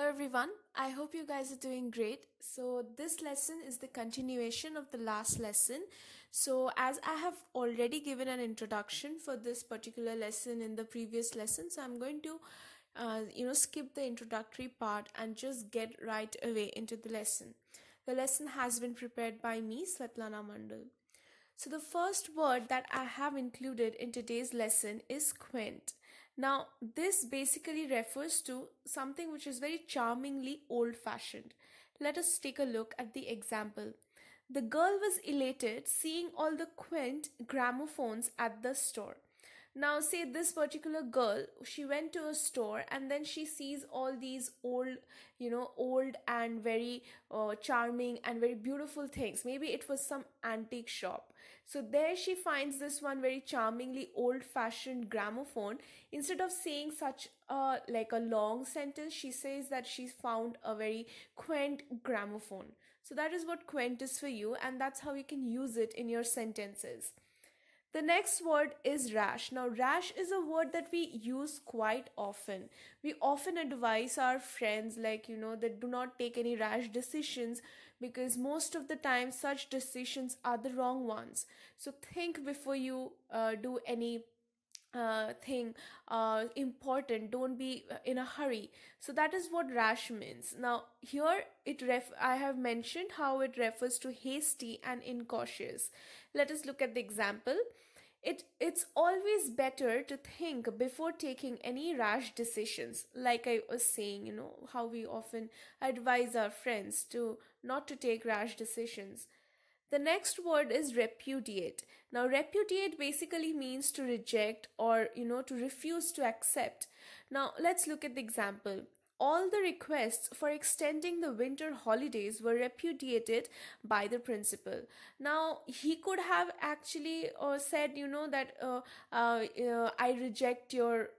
everyone, I hope you guys are doing great. So this lesson is the continuation of the last lesson. So as I have already given an introduction for this particular lesson in the previous lesson, so I'm going to skip the introductory part and just get right away into the lesson. The lesson has been prepared by me, Svetlana Mandal. So the first word that I have included in today's lesson is quaint. Now, this basically refers to something which is very charmingly old-fashioned. Let us take a look at the example. The girl was elated seeing all the quaint gramophones at the store. Now, say this particular girl, she went to a store and then she sees all these old and very charming and very beautiful things. Maybe it was some antique shop. So there she finds this one very charmingly old-fashioned gramophone. Instead of saying such like a long sentence, she says that she's found a very quaint gramophone. So that is what quaint is for you, and that's how you can use it in your sentences. The next word is rash. Now, rash is a word that we use quite often. We often advise our friends, that do not take any rash decisions because most of the time such decisions are the wrong ones. So think before you do any thing important. Don't be in a hurry. So that is what rash means. Now here I have mentioned how it refers to hasty and incautious. Let us look at the example. It's always better to think before taking any rash decisions. Like I was saying, how we often advise our friends to not to take rash decisions. The next word is repudiate. Now, repudiate basically means to reject or, to refuse to accept. Now, let's look at the example. All the requests for extending the winter holidays were repudiated by the principal. Now, he could have actually said, that I reject your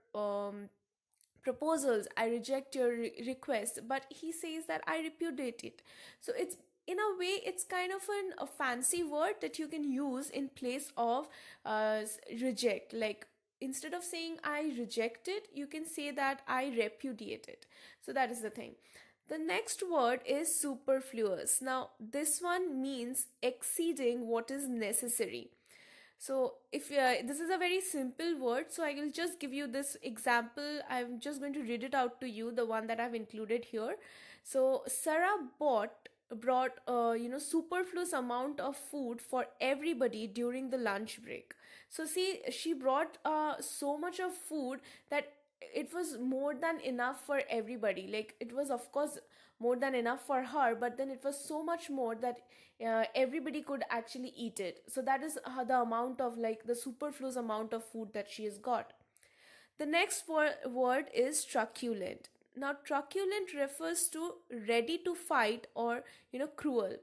proposals, I reject your request, but he says that I repudiate it. So it's in a way, it's kind of a fancy word that you can use in place of reject. Like instead of saying I reject it, you can say that I repudiate it. So that is the thing. The next word is superfluous. Now, this one means exceeding what is necessary. So if this is a very simple word, so I will just give you this example. I'm just going to read it out to you, the one that I've included here. So Sarah brought superfluous amount of food for everybody during the lunch break. So see, she brought so much of food that it was more than enough for everybody. Like it was of course more than enough for her, but then it was so much more that everybody could actually eat it. So that is the amount of the superfluous amount of food that she has got. The next word is truculent. Now, truculent refers to ready to fight or, cruel.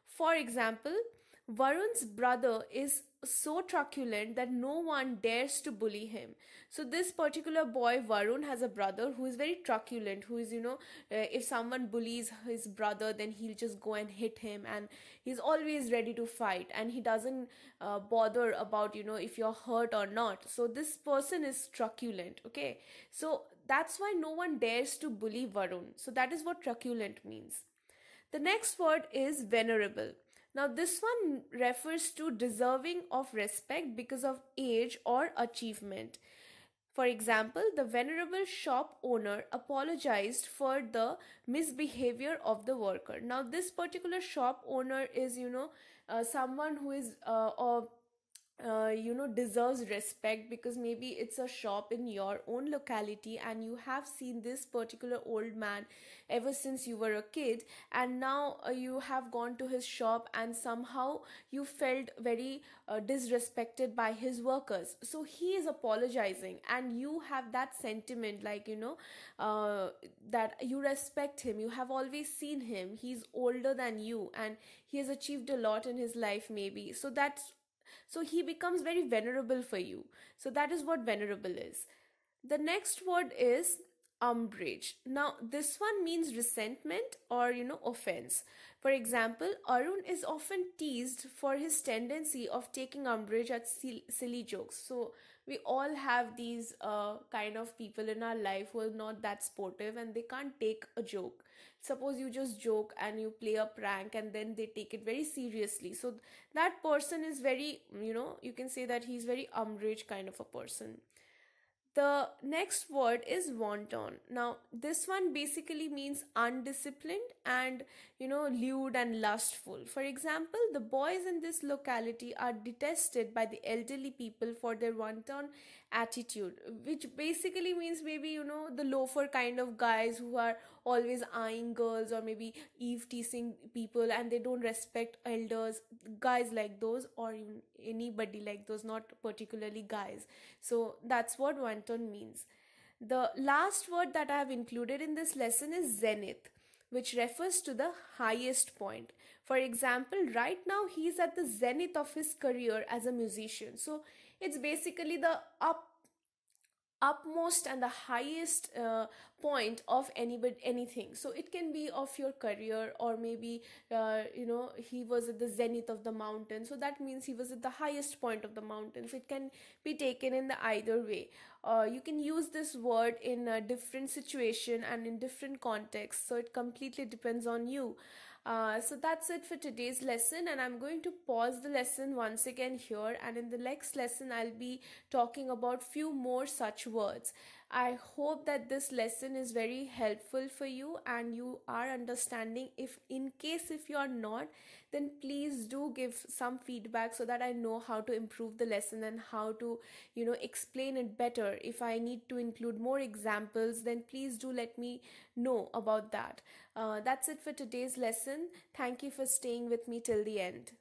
For example, Varun's brother is so truculent that no one dares to bully him. So this particular boy, Varun, has a brother who is very truculent, who is, if someone bullies his brother, then he'll just go and hit him, and he's always ready to fight, and he doesn't bother about, if you're hurt or not. So this person is truculent, okay? So that's why no one dares to bully Varun. So that is what truculent means. The next word is venerable. Now this one refers to deserving of respect because of age or achievement. For example, the venerable shop owner apologized for the misbehavior of the worker. Now this particular shop owner is, someone who is deserves respect because maybe it's a shop in your own locality and you have seen this particular old man ever since you were a kid, and now you have gone to his shop and somehow you felt very disrespected by his workers. So he is apologizing and you have that sentiment that you respect him. You have always seen him. He's older than you and he has achieved a lot in his life maybe. So he becomes very venerable for you. So that is what venerable is. The next word is umbrage. Now this one means resentment or offense. For example, Arun is often teased for his tendency of taking umbrage at silly jokes. So we all have these kind of people in our life who are not that sportive and they can't take a joke. Suppose you just joke and you play a prank and then they take it very seriously, so that person is very, you can say that he's very umbrage kind of a person. The next word is wanton. Now, this one basically means undisciplined and, lewd and lustful. For example, the boys in this locality are detested by the elderly people for their wanton attitude, which basically means maybe, the loafer kind of guys who are always eyeing girls or maybe eve teasing people and they don't respect elders, guys like those, or even anybody like those, not particularly guys. So that's what wanton means. The last word that I have included in this lesson is zenith, which refers to the highest point. For example, right now he is at the zenith of his career as a musician. So it's basically the upmost and the highest point of anybody anything. So it can be of your career, or maybe he was at the zenith of the mountain, so that means he was at the highest point of the mountain. So it can be taken in the either way. You can use this word in a different situation and in different contexts, so it completely depends on you. So that's it for today's lesson, and I'm going to pause the lesson once again here, and in the next lesson I'll be talking about few more such words. I hope that this lesson is very helpful for you and you are understanding. If in case if you are not, then please do give some feedback so that I know how to improve the lesson and how to explain it better. If I need to include more examples, then please do let me know about that. That's it for today's lesson. Thank you for staying with me till the end.